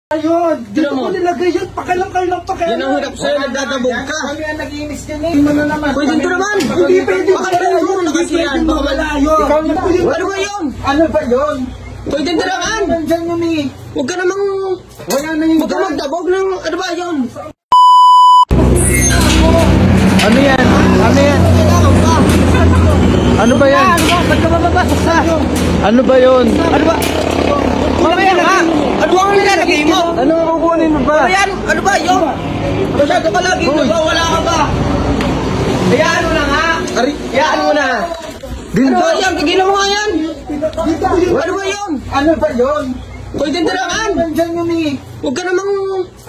Ayun, dito mo nilagay yun, pakilang kayo ng pakilang. Yan ang hirap sa'yo, nagdadabog ka. Kami ang nag-iinis dyan eh. Ano naman? Pwede ito naman. Hindi pwede. Pakalain mo, nakasiyan. Baka malayo. Ano ba yun? Ano ba yun? Pwede ito naman. Nandyan yun eh. Huwag ka namang... Wala na yung... Huwag ka magdabog ng... Ano ba yun? Ano yan? Ano yan? Ano ba yan? Ba't ka mababasok sa... Ano ba yun? Ano ba? Mamaya nga! Ano ang nilalagay mo? Ano ang kukunin mo ba? Ano yan? Ano ba yun? Masyado ka lagi, wala ka ba? Hayaan mo na nga! Hayaan mo na! Ano ba yan? Tigilan mo nga yan! Ano ba yun? Ano ba yun? Pwede ito naman! Nandyan yun eh. Huwag ka namang...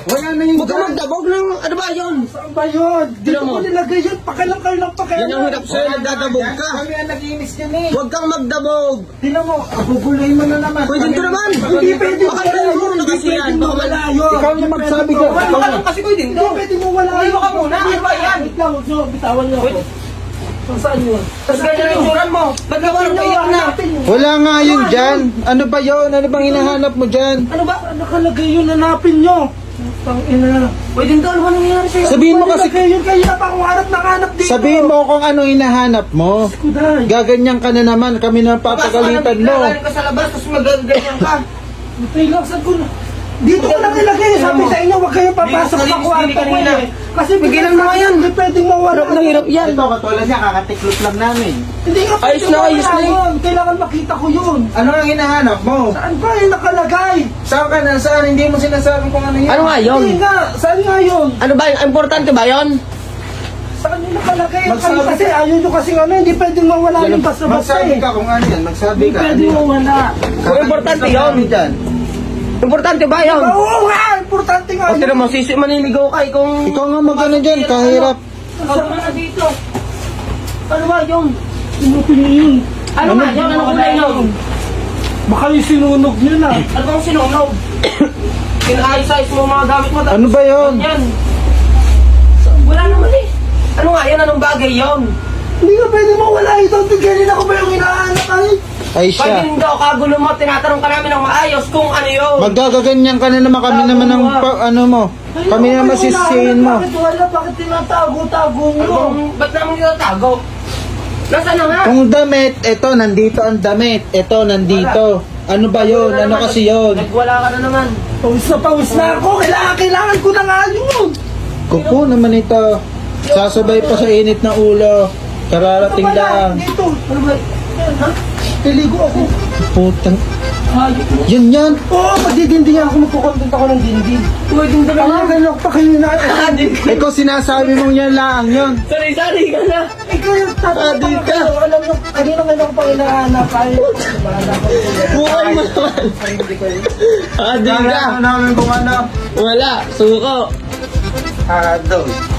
Wala na yung... Huwag ka magdabog ng... Ano ba yun? Saan ba yun? Dito mo nilagay yun, pakilang kayo ng pakilang. Yan ang hirap sa'yo, nagdadabog ka. Kami ang nag-iinis dyan eh. Huwag kang magdabog! Tingnan mo, abubulay mo na naman. Pwede ito naman! Hindi pwede. Pakalain mo, nakasiyan. Baka malayo. Ikaw na magsabi ka. Wala ka kasi pwede Hindi ito. pwede mo wala. Uy, baka muna. Ano ba yan? Wait lang, huwag nyo, bitawan nyo ako. Saan yun? Tapos ganyan ang ituran mo. Ba't ka parang payak na? Wala nga yun dyan. Ano ba yun? Ano bang hinahanap mo dyan? Ano ba? Nakalagay yun, hanapin nyo. Tangina. Pwede ito. Ano ba nangyayari sa'yo? Sabihin mo kasi, Nakalagay yun, kayo na pa akong hanap dito. sabihin mo kung ano hinahanap mo. Kuday. Gaganyan ka na naman. Kami na papagalitan mo. Galing ka sa labas, tapos magaganyan ka. Matay saan ko na. Dito ko lang nilagay. Sabi sa inyo, huwag kayong papasok sa kwarto ko eh. Kasi Pigilan mo nga yan. Hindi pwedeng mawala. Hirap na hirap yan. Ito, katulad niya, kakatiklop lang namin. Hindi nga Ayos pwedeng na, ayos mawala na eh. yun. Kailangan makita ko yun. Ano ang hinahanap mo? Saan ba yung nakalagay? Saan ka na? Saan? Hindi mo sinasabi kung ano yan. Ano nga yun? Hindi nga. Saan nga yun? Ano ba? Importante ba yun? Saan yung nakalagay? Magsabi Kasi ayaw nyo kasi ano, hindi pwedeng mawala yung basta-basta Magsabi eh. ka kung ano yan. Magsabi Hindi ka. pwedeng mawala. Kung importante yun. Dyan. Importante ba yun? Oo nga! Importante nga O tira mo, sisi maniligaw ka kung... Ikaw nga mag-ano dyan. Kahirap. Saan na dito? Ano ba yun? Sinupin niyo yun. Ano nga yun? Ano kulay yun? Baka yung sinunog nyo na. Ano bang sinunog? Kinayos-ayos mo mga gamit mo. Ano ba yun? Yan. Wala naman eh. Ano nga yan? Anong bagay yun? Hindi nga pwede mawala ito. Bigyan ako ba yung hinahanap ay? Ay Pag siya. hindi daw kagulo mo, tinatanong ka namin ng maayos kung ano yun. Magagaganyan ka na naman kami naman ng ano mo. Kami naman sisihin mo. Bakit wala? Bakit tinatago-tago mo? Ba't naman dito tago? Nasaan na nga? Kung damit, eto, nandito ang damit. Eto, nandito. Ano ba yun? Ano kasi yun? Nagwala ka na naman. Pawis na ako. Kailangan ko na nga yun. Kuko naman ito. Sasabay pa sa init ng ulo. Kararating lang. Dito. Ano ba? Ha? Kiligo ako. Putang. Hayop mo. Yan. Oo, magdidindingan ako. Magkukontent ako ng dindin. Pwedeng ba Ang naman? ganyan pa kayo na. Ikaw sinasabi mong yan lang yun. Sorry ka na. Ikaw yung Adik ka. Alam mo, kanina ngayon ako pa hinahanap. Buhay mo naman. Adik ka. Kailangan namin kung ano. Wala. Suko. Doon.